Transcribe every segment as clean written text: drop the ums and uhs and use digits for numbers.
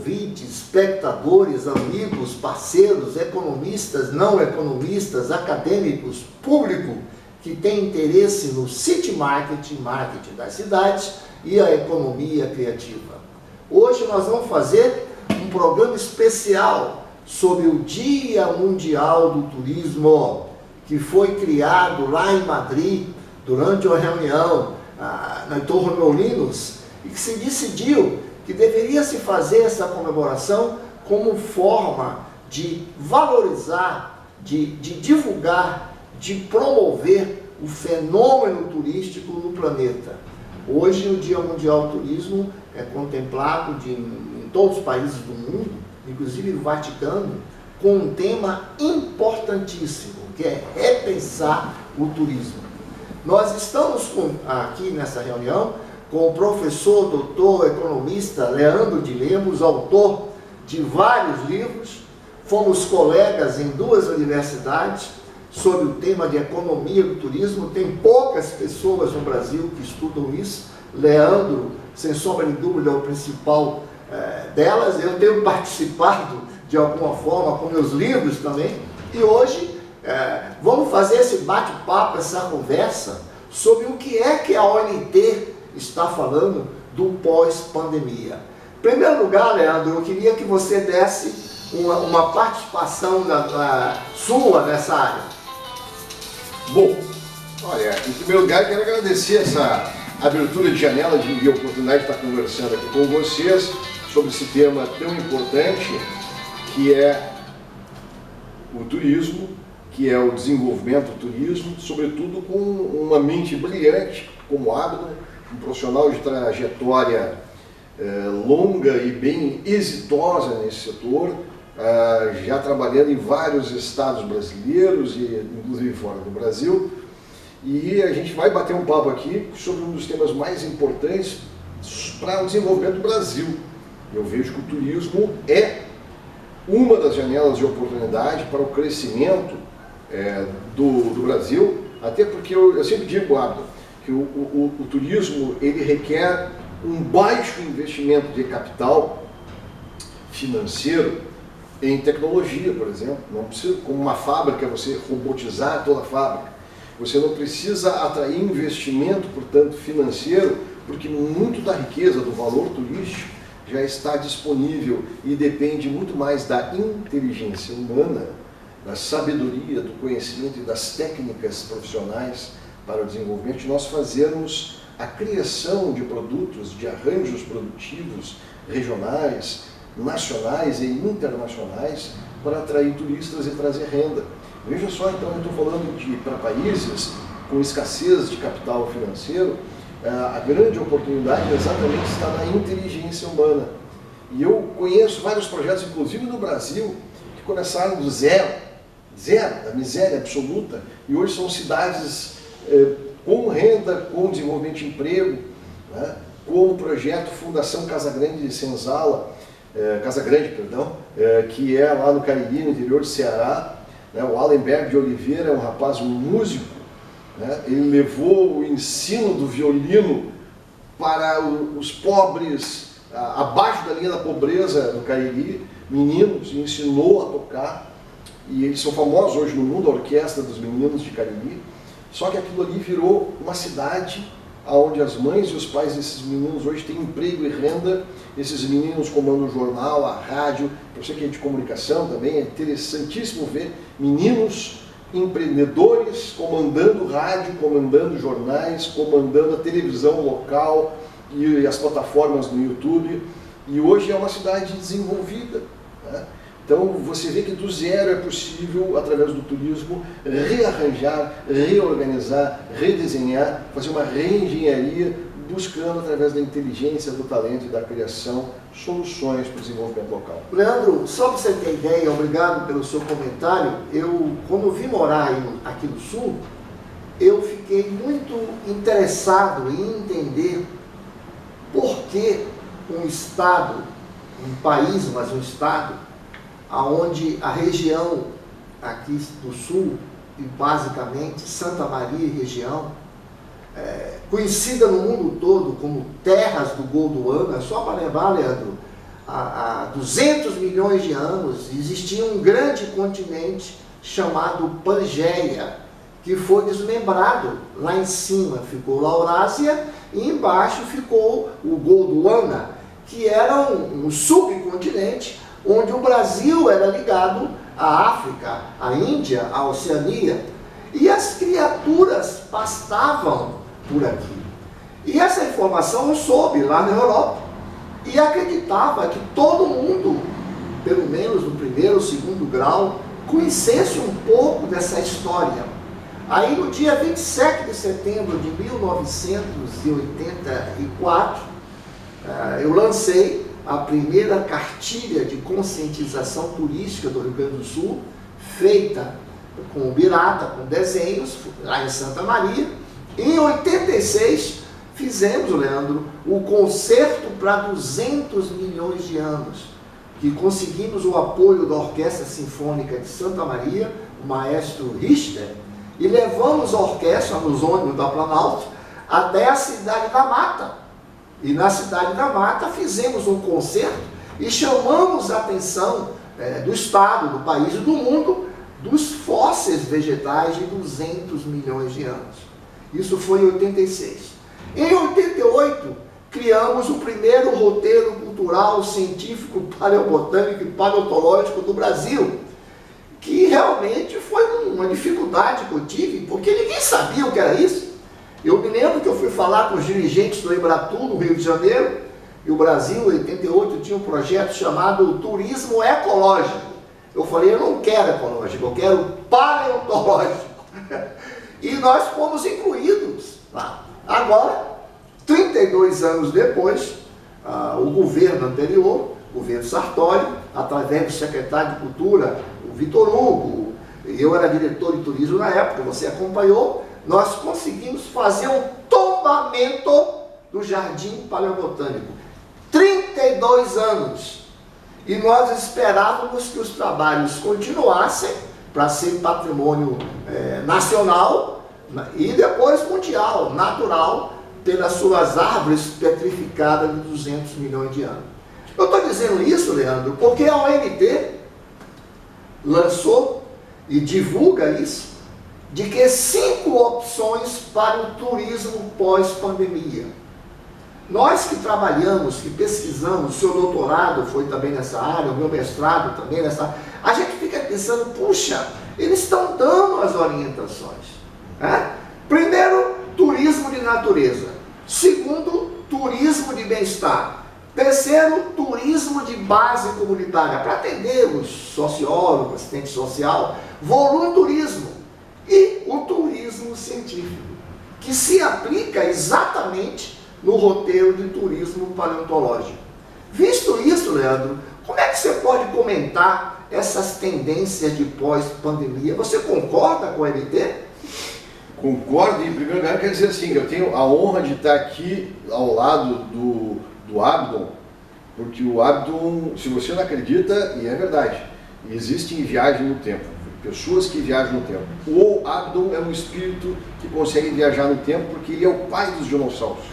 ouvintes, espectadores, amigos, parceiros, economistas, não economistas, acadêmicos, público que tem interesse no city marketing, marketing das cidades e a economia criativa. Hoje nós vamos fazer um programa especial sobre o Dia Mundial do Turismo, que foi criado lá em Madrid durante uma reunião na Torre Meulinos, e que se decidiu que deveria se fazer essa comemoração como forma de valorizar, de divulgar, de promover o fenômeno turístico no planeta. Hoje o Dia Mundial do Turismo é contemplado em todos os países do mundo, inclusive no Vaticano, com um tema importantíssimo, que é repensar o turismo. Nós estamos aqui nessa reunião com o professor, doutor, economista Leandro de Lemos, autor de vários livros. Fomos colegas em 2 universidades sobre o tema de economia do turismo. Tem poucas pessoas no Brasil que estudam isso. Leandro, sem sombra de dúvida, é o principal delas. Eu tenho participado de alguma forma com meus livros também. E hoje vamos fazer esse bate-papo, essa conversa sobre o que é que a ONT está falando do pós-pandemia. Em primeiro lugar, Leandro, eu queria que você desse uma participação sua nessa área. Bom, olha, em primeiro lugar, quero agradecer essa abertura de janela de me a oportunidade de estar conversando aqui com vocês sobre esse tema tão importante, que é o turismo, que é o desenvolvimento do turismo, sobretudo com uma mente brilhante como Abner, um profissional de trajetória longa e bem exitosa nesse setor, já trabalhando em vários estados brasileiros e inclusive fora do Brasil. E a gente vai bater um papo aqui sobre um dos temas mais importantes para o desenvolvimento do Brasil. Eu vejo que o turismo é uma das janelas de oportunidade para o crescimento do Brasil, até porque eu sempre digo, Abner, que o turismo ele requer um baixo investimento de capital financeiro em tecnologia, por exemplo. Não precisa, como uma fábrica, você robotizar toda a fábrica. Você não precisa atrair investimento, portanto, financeiro, porque muito da riqueza, do valor turístico, já está disponível e depende muito mais da inteligência humana, da sabedoria, do conhecimento e das técnicas profissionais para o desenvolvimento, de nós fazermos a criação de produtos, de arranjos produtivos regionais, nacionais e internacionais para atrair turistas e trazer renda. Veja só, então, eu estou falando para países com escassez de capital financeiro, a grande oportunidade exatamente está na inteligência humana. E eu conheço vários projetos, inclusive no Brasil, que começaram do zero, da miséria absoluta, e hoje são cidades com renda, com desenvolvimento de emprego, né, com o projeto Fundação Casa Grande Senzala, que é lá no Cariri, no interior do Ceará. Né, o Allenberg de Oliveira é um rapaz, um músico, né, ele levou o ensino do violino para os pobres, abaixo da linha da pobreza do Cariri, meninos, e ensinou a tocar, e eles são famosos hoje no mundo, a Orquestra dos Meninos de Cariri. Só que aquilo ali virou uma cidade onde as mães e os pais desses meninos hoje têm emprego e renda. Esses meninos comandam o jornal, a rádio. Eu sei que é de comunicação também, é interessantíssimo ver meninos empreendedores comandando rádio, comandando jornais, comandando a televisão local e as plataformas no YouTube. E hoje é uma cidade desenvolvida, né? Então você vê que do zero é possível, através do turismo, rearranjar, reorganizar, redesenhar, fazer uma reengenharia, buscando através da inteligência, do talento e da criação, soluções para o desenvolvimento local. Leandro, só para você ter ideia, obrigado pelo seu comentário, quando eu vim morar aqui no Sul, eu fiquei muito interessado em entender por que um estado, um país, mas um estado, onde a região aqui do Sul, e basicamente Santa Maria e região, conhecida no mundo todo como terras do Gondwana, só para lembrar, Leandro, há 200 milhões de anos, existia um grande continente chamado Pangeia, que foi desmembrado. Lá em cima ficou Laurásia e embaixo ficou o Gondwana, que era um subcontinente onde o Brasil era ligado à África, à Índia, à Oceania. E as criaturas pastavam por aqui. E essa informação eu soube lá na Europa. E acreditava que todo mundo, pelo menos no primeiro ou segundo grau, conhecesse um pouco dessa história. Aí no dia 27 de setembro de 1984, eu lancei a primeira cartilha de conscientização turística do Rio Grande do Sul, feita com birata, com desenhos, lá em Santa Maria. Em 86, fizemos, Leandro, o concerto para 200 milhões de anos, que conseguimos o apoio da Orquestra Sinfônica de Santa Maria, o maestro Richter, e levamos a orquestra nos ônibus da Planalto até a Cidade da Mata. E na Cidade da Mata fizemos um concerto e chamamos a atenção do Estado, do país e do mundo dos fósseis vegetais de 200 milhões de anos. Isso foi em 86. Em 88, criamos o primeiro roteiro cultural, científico, paleobotânico e paleontológico do Brasil, que realmente foi uma dificuldade que eu tive, porque ninguém sabia o que era isso. Eu me lembro que eu fui falar com os dirigentes do Embratu, no Rio de Janeiro, e o Brasil, em 88, tinha um projeto chamado Turismo Ecológico. Eu falei, eu não quero ecológico, eu quero paleontológico. E nós fomos incluídos lá. Agora, 32 anos depois, o governo anterior, o governo Sartori, através do secretário de Cultura, o Vitor Hugo, eu era diretor de turismo na época, você acompanhou, nós conseguimos fazer um tombamento do Jardim Paleobotânico. 32 anos. E nós esperávamos que os trabalhos continuassem para ser patrimônio nacional e depois mundial, natural, pelas suas árvores petrificadas de 200 milhões de anos. Eu estou dizendo isso, Leandro, porque a OMT lançou e divulga isso, de que 5 opções para o turismo pós-pandemia. Nós que trabalhamos, que pesquisamos, o seu doutorado foi também nessa área, o meu mestrado também nessa área, a gente fica pensando, puxa, eles estão dando as orientações. Primeiro, turismo de natureza. Segundo, turismo de bem-estar. Terceiro, turismo de base comunitária, para atender os sociólogos, assistente social, volunturismo. E o turismo científico, que se aplica exatamente no roteiro de turismo paleontológico. Visto isso, Leandro, como é que você pode comentar essas tendências de pós-pandemia? Você concorda com a MT? Concordo, e em primeiro lugar quer dizer assim, eu tenho a honra de estar aqui ao lado do Abdon, porque o Abdon, se você não acredita, e é verdade, existe em viagem no tempo, pessoas que viajam no tempo. O Abdon é um espírito que consegue viajar no tempo porque ele é o pai dos dinossauros.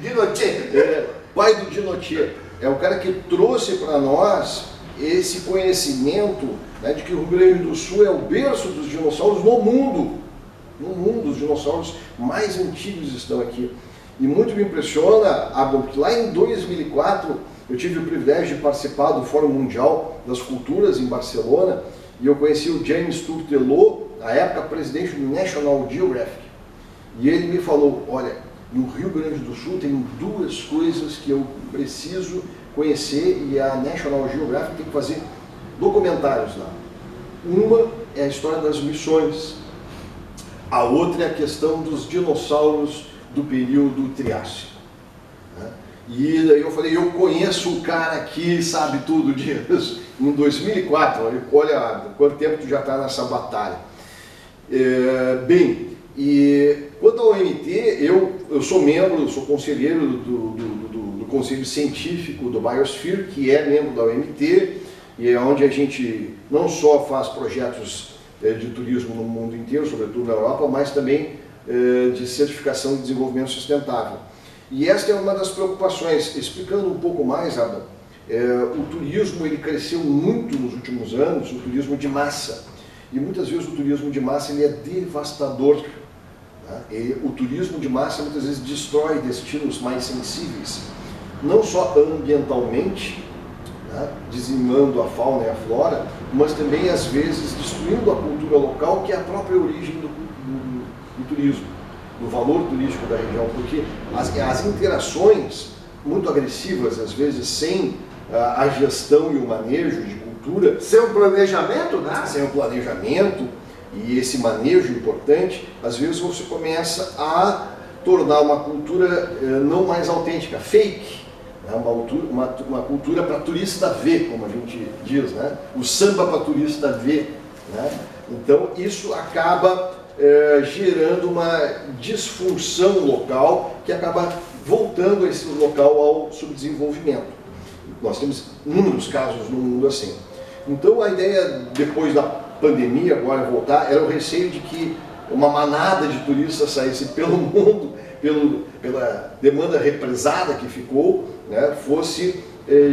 Dinotier. Pai do Dinotier. É o cara que trouxe para nós esse conhecimento, né, de que o Rio Grande do Sul é o berço dos dinossauros no mundo. No mundo, os dinossauros mais antigos estão aqui. E muito me impressiona, Abdon, porque lá em 2004 eu tive o privilégio de participar do Fórum Mundial das Culturas em Barcelona e eu conheci o James Turtelot, na época presidente do National Geographic. E ele me falou, olha, no Rio Grande do Sul tem 2 coisas que eu preciso conhecer e a National Geographic tem que fazer documentários lá. Uma é a história das missões, a outra é a questão dos dinossauros do período Triássico. E daí eu falei, eu conheço o cara que sabe tudo disso. Em 2004, olha quanto tempo tu já está nessa batalha. Bem, e quanto ao OMT, eu sou membro, eu sou conselheiro do Conselho Científico do Biosphere, que é membro da OMT, e é onde a gente não só faz projetos de turismo no mundo inteiro, sobretudo na Europa, mas também de certificação de desenvolvimento sustentável. E esta é uma das preocupações. Explicando um pouco mais, Adam, o turismo ele cresceu muito nos últimos anos, o turismo de massa. E muitas vezes o turismo de massa ele é devastador. Tá? O turismo de massa muitas vezes destrói destinos mais sensíveis, não só ambientalmente, tá? Dizimando a fauna e a flora, mas também às vezes destruindo a cultura local, que é a própria origem do turismo, do valor turístico da região, porque as interações muito agressivas, às vezes sem a gestão e o manejo de cultura, sem um planejamento, né? Sem um planejamento e esse manejo importante, às vezes você começa a tornar uma cultura não mais autêntica, fake, né? Uma cultura para turista ver, como a gente diz, né? O samba para turista ver, né? Então isso acaba gerando uma disfunção local que acaba voltando esse local ao subdesenvolvimento. Nós temos inúmeros casos no mundo assim. Então a ideia, depois da pandemia, agora voltar, era o receio de que uma manada de turistas saísse pelo mundo, pela demanda represada que ficou, né, fosse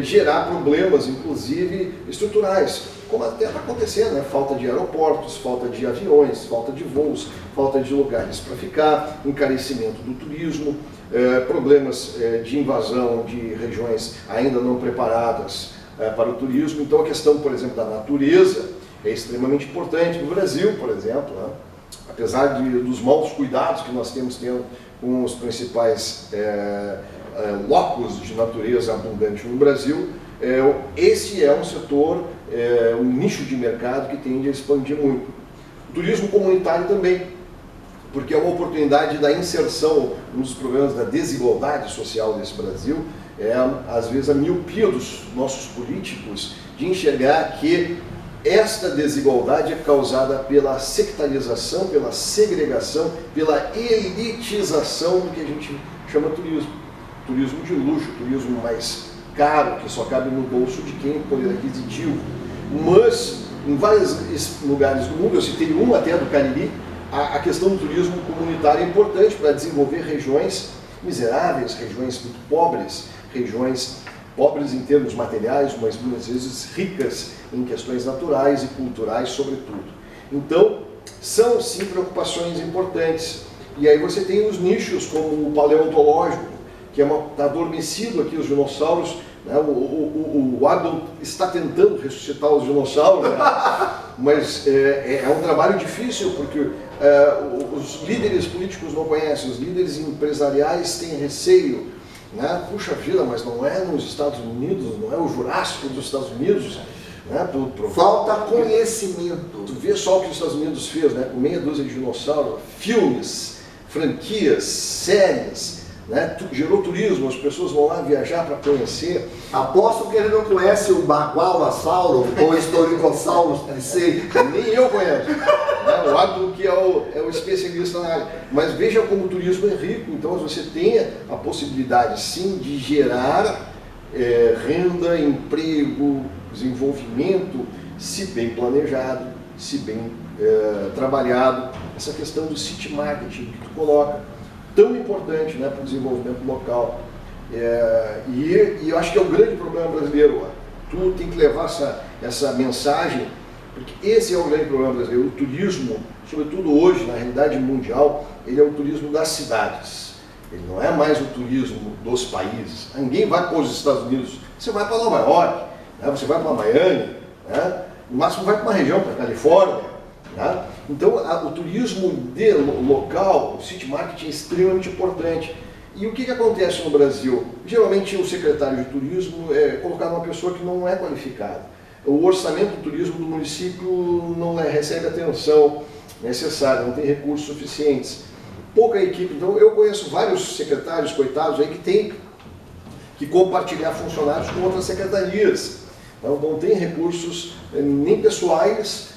gerar problemas, inclusive estruturais, como até está acontecendo, né? Falta de aeroportos, falta de aviões, falta de voos, falta de lugares para ficar, encarecimento do turismo, problemas de invasão de regiões ainda não preparadas para o turismo. Então a questão, por exemplo, da natureza é extremamente importante. No Brasil, por exemplo, né? Apesar dos maus cuidados que nós temos tendo com os principais locos de natureza abundante no Brasil, esse é um setor, um nicho de mercado que tende a expandir muito. O turismo comunitário também, porque é uma oportunidade da inserção nos problemas da desigualdade social desse Brasil, às vezes a miopia dos nossos políticos de enxergar que esta desigualdade é causada pela sectarização, pela segregação, pela elitização do que a gente chama turismo. Turismo de luxo, turismo mais caro, que só cabe no bolso de quem tem poder aquisitivo. Mas, em vários lugares do mundo, eu citei um até do Cariri, a questão do turismo comunitário é importante para desenvolver regiões miseráveis, regiões muito pobres, regiões pobres em termos materiais, mas muitas vezes ricas em questões naturais e culturais, sobretudo. Então, são sim preocupações importantes. E aí você tem os nichos como o paleontológico, que está adormecido aqui os dinossauros, né? O Adam está tentando ressuscitar os dinossauros, né? Mas é um trabalho difícil, porque os líderes políticos não conhecem, os líderes empresariais têm receio, né? Puxa vida, mas não é nos Estados Unidos, não é o Jurássico dos Estados Unidos, né? Falta conhecimento. Tu vê só o que os Estados Unidos fez, né? Com meia dúzia de dinossauros, filmes, franquias, séries, né? Gerou turismo, as pessoas vão lá viajar para conhecer. Aposto que ele não conhece o Bagualossauro ou o Historicossauro, não sei. Nem eu conheço. Né? O Adam que é o especialista na área. Mas veja como o turismo é rico, então você tem a possibilidade sim de gerar renda, emprego, desenvolvimento, se bem planejado, se bem trabalhado. Essa questão do city marketing que tu coloca, tão importante, né, para o desenvolvimento local. E eu acho que é o grande problema brasileiro. Tu tem que levar essa mensagem, porque esse é o grande problema brasileiro. O turismo, sobretudo hoje, na realidade mundial, ele é o turismo das cidades. Ele não é mais o turismo dos países. Ninguém vai para os Estados Unidos. Você vai para Nova York, né? Você vai para Miami, né? No máximo vai para uma região, para a Califórnia. Né? Então, o turismo local, o city marketing é extremamente importante. E o que acontece no Brasil? Geralmente o secretário de turismo é colocado uma pessoa que não é qualificada. O orçamento do turismo do município não recebe a atenção necessária, não tem recursos suficientes. Pouca equipe. Então eu conheço vários secretários, coitados, aí que tem que compartilhar funcionários com outras secretarias. Então, não tem recursos nem pessoais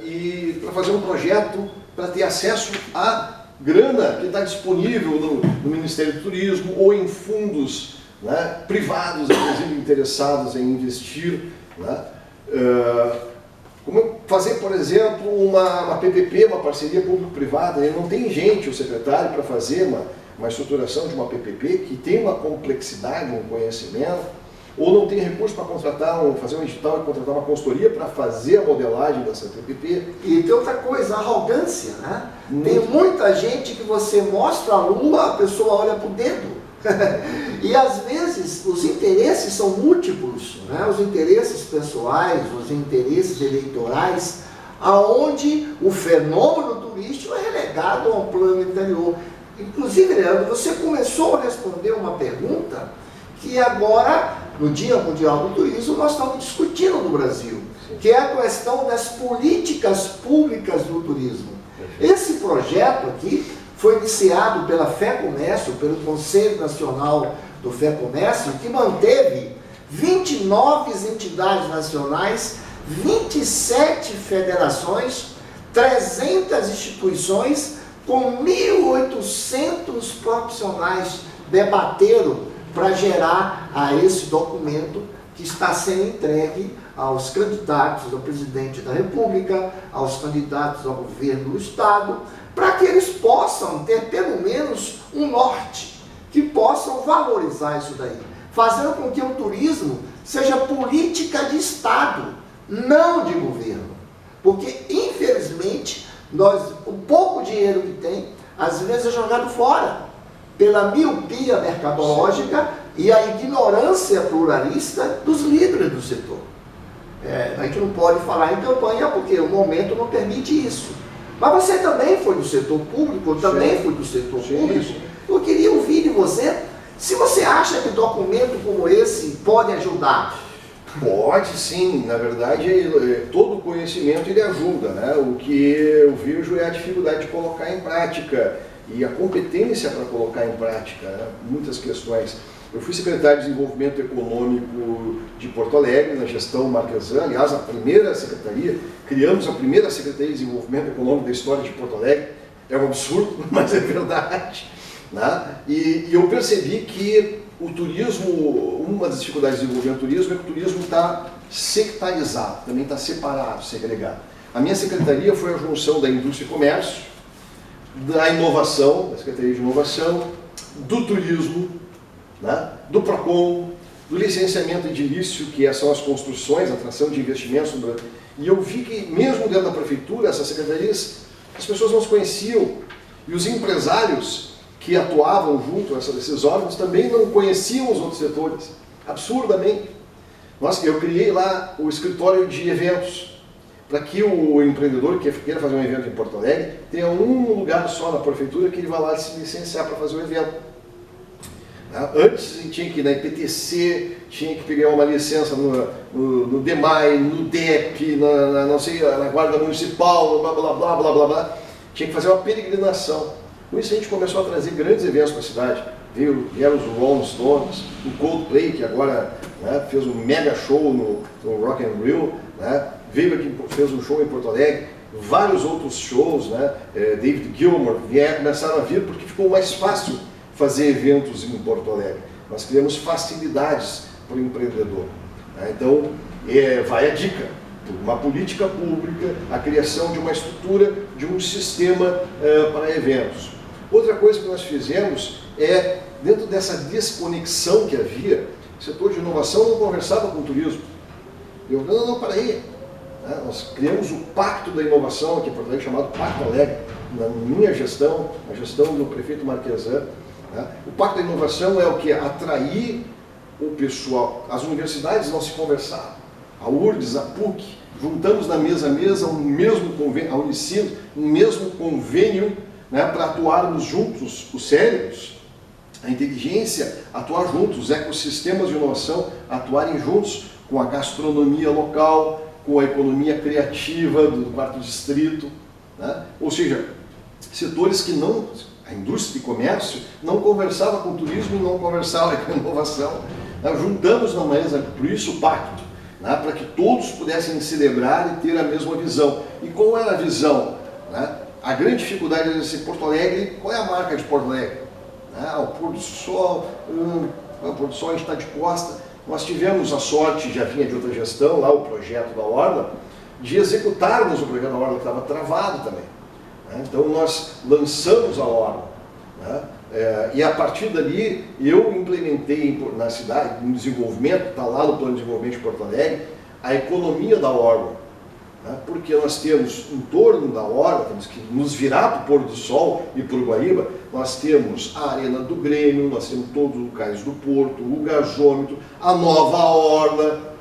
e para fazer um projeto, para ter acesso a grana que está disponível no Ministério do Turismo ou em fundos, né, privados, inclusive interessados em investir. Né? Como fazer, por exemplo, uma PPP, uma parceria público-privada. Ele não tem gente, o secretário, para fazer uma estruturação de uma PPP que tem uma complexidade, um conhecimento, ou não tem recurso para contratar, fazer um edital e contratar uma consultoria para fazer a modelagem dessa PPP. E tem outra coisa, a arrogância, né? Tem muita gente que você mostra a lua, a pessoa olha para o dedo. E às vezes os interesses são múltiplos, né? Os interesses pessoais, os interesses eleitorais, aonde o fenômeno turístico é relegado a um plano anterior. Inclusive, Leandro, você começou a responder uma pergunta que agora, no Dia Mundial do Turismo, nós estamos discutindo no Brasil, que é a questão das políticas públicas do turismo. Esse projeto aqui foi iniciado pela FEComércio, pelo Conselho Nacional do FEComércio, que manteve 29 entidades nacionais, 27 federações, 300 instituições, com 1.800 profissionais debateram para gerar a esse documento que está sendo entregue aos candidatos ao presidente da República, aos candidatos ao governo do Estado, para que eles possam ter pelo menos um norte, que possam valorizar isso daí, fazendo com que o turismo seja política de Estado, não de governo. Porque, infelizmente, o pouco dinheiro que tem, às vezes é jogado fora, pela miopia mercadológica e a ignorância pluralista dos líderes do setor. A gente não pode falar em campanha porque o momento não permite isso. Mas você também foi do setor público, eu também fui do setor público. Eu queria ouvir de você, se você acha que documento como esse pode ajudar. Pode sim, na verdade todo conhecimento ele ajuda, né? O que eu vejo é a dificuldade de colocar em prática e a competência para colocar em prática, né? Muitas questões. Eu fui secretário de Desenvolvimento Econômico de Porto Alegre, na gestão Marquesan, aliás, a primeira secretaria, criamos a primeira Secretaria de Desenvolvimento Econômico da história de Porto Alegre, é um absurdo, mas é verdade, né? E eu percebi que o turismo, uma das dificuldades de desenvolver o turismo é que o turismo está sectarizado, também está separado, segregado. A minha secretaria foi a junção da indústria e comércio, da inovação, da Secretaria de Inovação, do turismo, né, do PROCON, do licenciamento edilício, que são as construções, a atração de investimentos. E eu vi que mesmo dentro da prefeitura, essas secretarias, as pessoas não se conheciam. E os empresários que atuavam junto a esses órgãos também não conheciam os outros setores, absurdamente. Eu criei lá o escritório de eventos, para que o empreendedor que queira fazer um evento em Porto Alegre tenha um lugar só na prefeitura que ele vai lá se licenciar para fazer o evento. Antes tinha que ir na IPTC, tinha que pegar uma licença no DEMAI, no DEP, na Guarda Municipal, blá blá blá blá blá blá. Tinha que fazer uma peregrinação. Com isso a gente começou a trazer grandes eventos para a cidade. Vieram os Rolling Stones, o Coldplay, que agora, né, fez um mega show no Rock in Rio, né, veio aqui, fez um show em Porto Alegre, vários outros shows, né, David Gilmour, começaram a vir porque ficou mais fácil fazer eventos em Porto Alegre. Nós criamos facilidades para o empreendedor. Né? Então, vai a dica. Uma política pública, a criação de uma estrutura, de um sistema para eventos. Outra coisa que nós fizemos é, dentro dessa desconexão que havia, o setor de inovação não conversava com o turismo. Não, para aí. Né? Nós criamos o Pacto da Inovação aqui em Porto Alegre, chamado Pacto Alegre, na minha gestão, na gestão do prefeito Marquesan. Né? O Pacto da Inovação é o que? Atrair o pessoal. As universidades não se conversavam. A URGS, a PUC, juntamos na mesma mesa um mesmo convênio, a Unicinos, um mesmo convênio, né, para atuarmos juntos, os cérebros, a inteligência, atuar juntos, os ecossistemas de inovação atuarem juntos com a gastronomia local, com a economia criativa do quarto distrito, né? Ou seja, setores que não, a indústria e comércio, não conversava com o turismo e não conversava com a inovação. Nós juntamos na mesa, por isso o pacto, né, para que todos pudessem celebrar e ter a mesma visão. E qual era a visão? Né? A grande dificuldade é esse Porto Alegre, qual é a marca de Porto Alegre? O pôr do sol, o pôr do sol a gente está de costa. Nós tivemos a sorte, já vinha de outra gestão, lá o projeto da Orla, de executarmos o projeto da Orla, que estava travado também. Né? Então nós lançamos a Orla. Né? E a partir dali eu implementei na cidade, no desenvolvimento, está lá no plano de desenvolvimento de Porto Alegre, a economia da orla. Porque nós temos em torno da orla, temos que nos virar para o pôr do sol e para o Guaíba, nós temos a Arena do Grêmio, nós temos todos os Cais do Porto, o Gasômetro, a Nova Orla,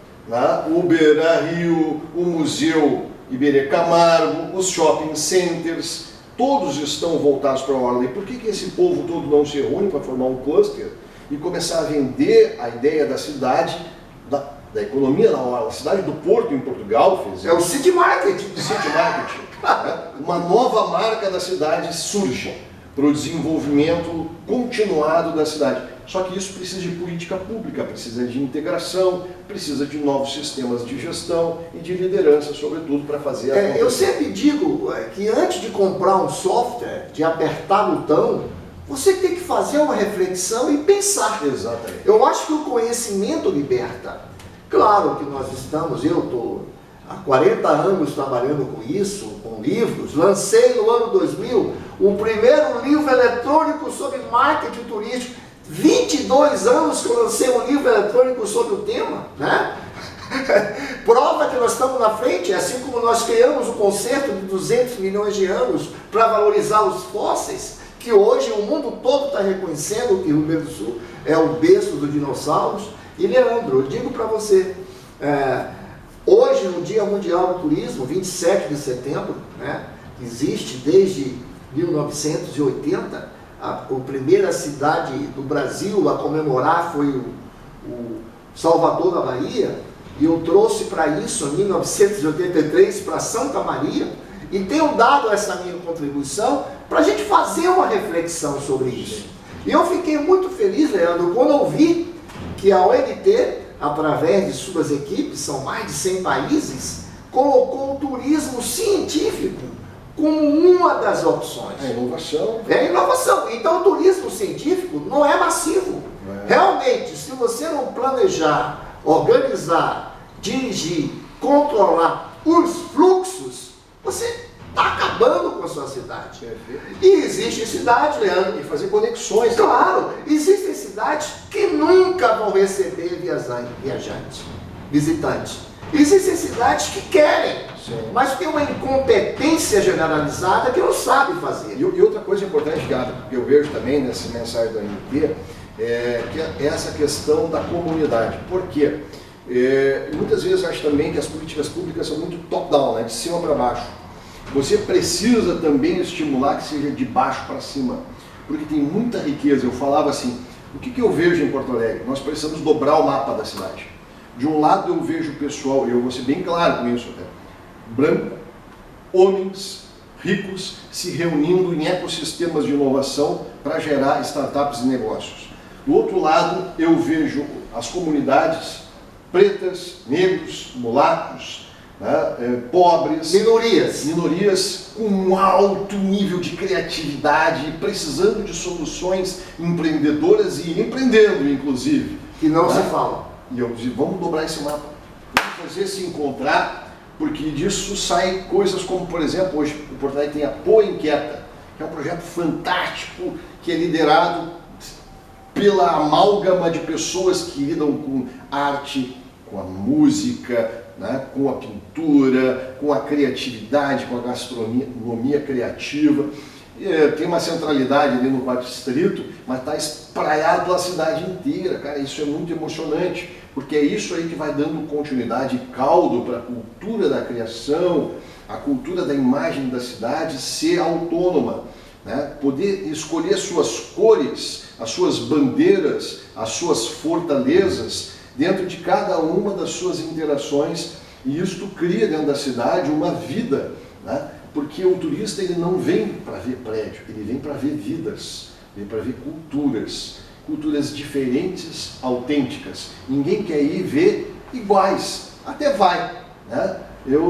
o Beira-Rio, o Museu Iberê Camargo, os shopping centers, todos estão voltados para a orla. E por que esse povo todo não se reúne para formar um cluster e começar a vender a ideia da cidade, da economia da orla? A cidade do Porto, em Portugal, fez isso. É o City Market. City Market. Uma nova marca da cidade surge para o desenvolvimento continuado da cidade. Só que isso precisa de política pública, precisa de integração, precisa de novos sistemas de gestão e de liderança, sobretudo, para fazer a eu sempre digo que antes de comprar um software, de apertar o botão, você tem que fazer uma reflexão e pensar. Exatamente. Eu acho que o conhecimento liberta. Claro que nós estamos, eu estou há 40 anos trabalhando com isso, com livros. Lancei no ano 2000 o primeiro livro eletrônico sobre marketing turístico. 22 anos que eu lancei um livro eletrônico sobre o tema, né? Prova que nós estamos na frente, assim como nós criamos um conceito de 200 milhões de anos para valorizar os fósseis, que hoje o mundo todo está reconhecendo que o Rio Grande do Sul é o berço dos dinossauros. E Leandro, eu digo para você, hoje no Dia Mundial do Turismo, 27 de setembro, né, existe desde 1980, a primeira cidade do Brasil a comemorar foi o Salvador da Bahia, e eu trouxe para isso, em 1983, para Santa Maria, e tenho dado essa minha contribuição para a gente fazer uma reflexão sobre isso. E eu fiquei muito feliz, Leandro, quando eu vi que a ONT, através de suas equipes, são mais de 100 países, colocou o turismo científico como uma das opções. A inovação. É a inovação. Então o turismo científico não é massivo. Realmente, se você não planejar, organizar, dirigir, controlar os fluxos, você está acabando com a sua cidade. E existem cidades, Leandro, e fazer conexões. Claro, existem cidades que nunca vão receber viajantes, visitantes. Existem cidades que querem, mas tem uma incompetência generalizada que não sabe fazer. E outra coisa importante que eu vejo também nessa mensagem da ONT é essa questão da comunidade. Por quê? Muitas vezes eu acho também que as políticas públicas são muito top-down, né, de cima para baixo. Você precisa também estimular que seja de baixo para cima, porque tem muita riqueza. Eu falava assim, o que eu vejo em Porto Alegre? Nós precisamos dobrar o mapa da cidade. De um lado eu vejo o pessoal, e eu vou ser bem claro com isso, branco, homens ricos se reunindo em ecossistemas de inovação para gerar startups e negócios. Do outro lado eu vejo as comunidades pretas, negros, mulatos, pobres, minorias com um alto nível de criatividade, precisando de soluções empreendedoras e empreendendo, inclusive. Que não se fala. E eu disse, vamos dobrar esse mapa, vamos fazer se encontrar, porque disso saem coisas como, por exemplo, hoje o Porto Alegre tem a Poa Inquieta, que é um projeto fantástico, que é liderado pela amálgama de pessoas que lidam com arte, com a música, né, com a pintura, com a criatividade, com a gastronomia criativa. Tem uma centralidade ali no quarto distrito, mas está espraiado pela cidade inteira, cara. Isso é muito emocionante, porque é isso aí que vai dando continuidade e caldo para a cultura da criação, a cultura da imagem da cidade ser autônoma, né? Poder escolher suas cores, as suas bandeiras, as suas fortalezas dentro de cada uma das suas interações, e isto cria dentro da cidade uma vida, né? Porque o turista ele não vem para ver prédio, ele vem para ver vidas, vem para ver culturas diferentes, autênticas. Ninguém quer ir ver iguais, até vai, né? Eu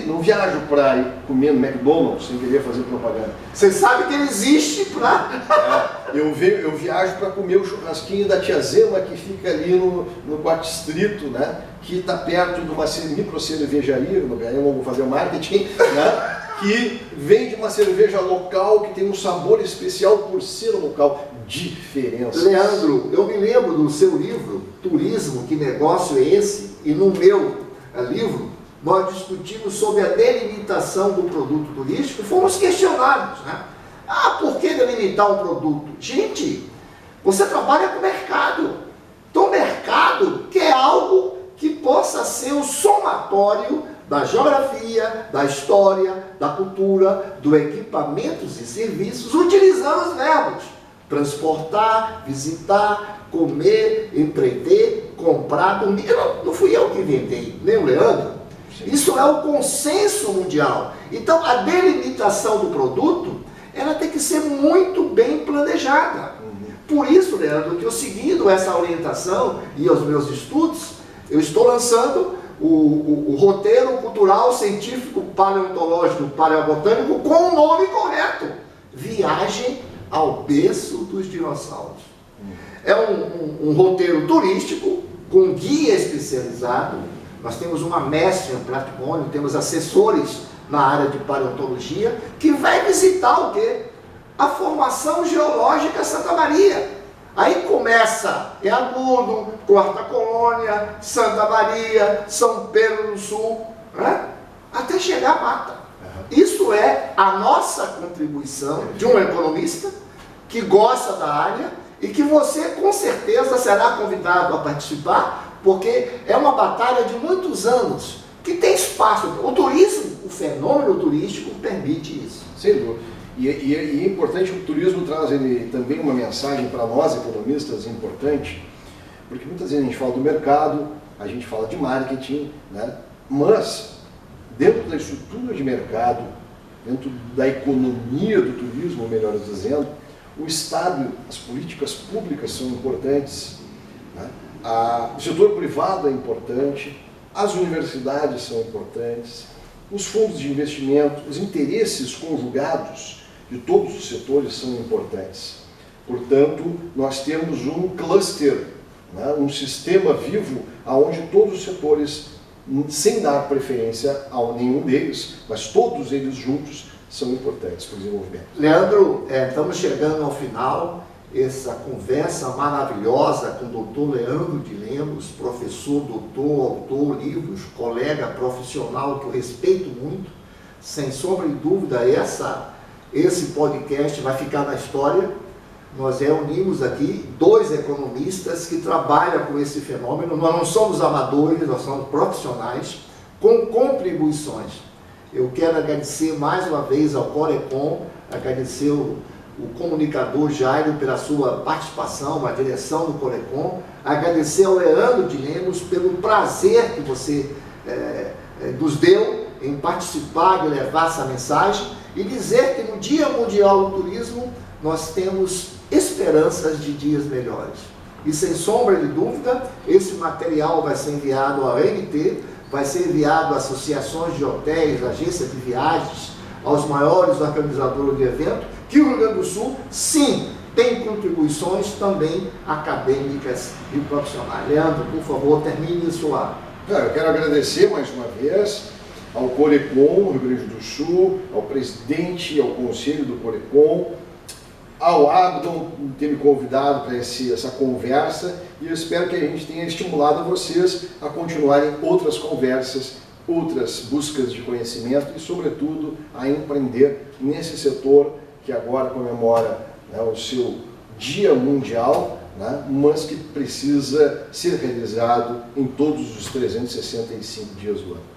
não viajo para ir comer no McDonald's sem querer fazer propaganda. Você sabe que ele existe para... Eu viajo para comer o churrasquinho da Tia Zema, que fica ali no quarto distrito, né? Que está perto de uma micro cervejaria, eu não vou fazer o marketing, né? que vende uma cerveja local que tem um sabor especial por ser local. Diferença. Leandro, eu me lembro do seu livro, Turismo, que negócio é esse? E no meu livro, nós discutimos sobre a delimitação do produto turístico e fomos questionados, né? Ah, por que delimitar um produto? Gente, você trabalha com o mercado. Então o mercado quer algo que possa ser o somatório da geografia, da história, da cultura, do equipamentos e serviços, utilizando os verbos transportar, visitar, comer, empreender, comprar, dormir. Não fui eu que inventei, nem o Leandro. Isso é o consenso mundial. Então a delimitação do produto, ela tem que ser muito bem planejada. Por isso, Leandro, que eu, seguindo essa orientação e os meus estudos, eu estou lançando o roteiro cultural, científico, paleontológico, paleobotânico com o nome correto: Viagem ao Berço dos Dinossauros. É um roteiro turístico com guia especializado. Nós temos uma mestre em patrimônio, temos assessores na área de paleontologia que vai visitar o quê? A formação geológica Santa Maria. Aí começa em Agudo, Quarta Colônia, Santa Maria, São Pedro do Sul, né? Até chegar à Mata. Isso é a nossa contribuição de um economista que gosta da área e que você com certeza será convidado a participar, porque é uma batalha de muitos anos que tem espaço. O turismo, o fenômeno turístico permite isso. Sem dúvida. E é importante que o turismo traz também uma mensagem para nós economistas importante, porque muitas vezes a gente fala do mercado, a gente fala de marketing, né? Mas dentro da estrutura de mercado, dentro da economia do turismo, melhor dizendo, o Estado, as políticas públicas são importantes, né? O setor privado é importante, as universidades são importantes, os fundos de investimento, os interesses conjugados de todos os setores são importantes. Portanto, nós temos um cluster, né? Um sistema vivo onde todos os setores, sem dar preferência a nenhum deles, mas todos eles juntos são importantes para o desenvolvimento. Leandro, estamos chegando ao final. Essa conversa maravilhosa com o doutor Leandro de Lemos, professor, doutor, autor, livros, colega profissional que eu respeito muito. Sem sombra de dúvida, esse podcast vai ficar na história. Nós reunimos aqui dois economistas que trabalham com esse fenômeno. Nós não somos amadores, nós somos profissionais com contribuições. Eu quero agradecer mais uma vez ao Corecon, agradecer o comunicador Jairo pela sua participação, a direção do Corecon, agradecer ao Leandro de Lemos pelo prazer que você nos deu em participar e levar essa mensagem, e dizer que no Dia Mundial do Turismo nós temos esperanças de dias melhores. E sem sombra de dúvida, esse material vai ser enviado à ANT, vai ser enviado a associações de hotéis, agências de viagens, aos maiores organizadores de evento, que o Rio Grande do Sul, sim, tem contribuições também acadêmicas e profissionais. Leandro, por favor, termine sua... Eu quero agradecer mais uma vez ao Corecon Rio Grande do Sul, ao presidente, ao conselho do Corecon, ao Abdon ter me convidado para essa conversa, e eu espero que a gente tenha estimulado vocês a continuarem outras conversas, outras buscas de conhecimento e, sobretudo, a empreender nesse setor que agora comemora, né, o seu Dia Mundial, né, mas que precisa ser realizado em todos os 365 dias do ano.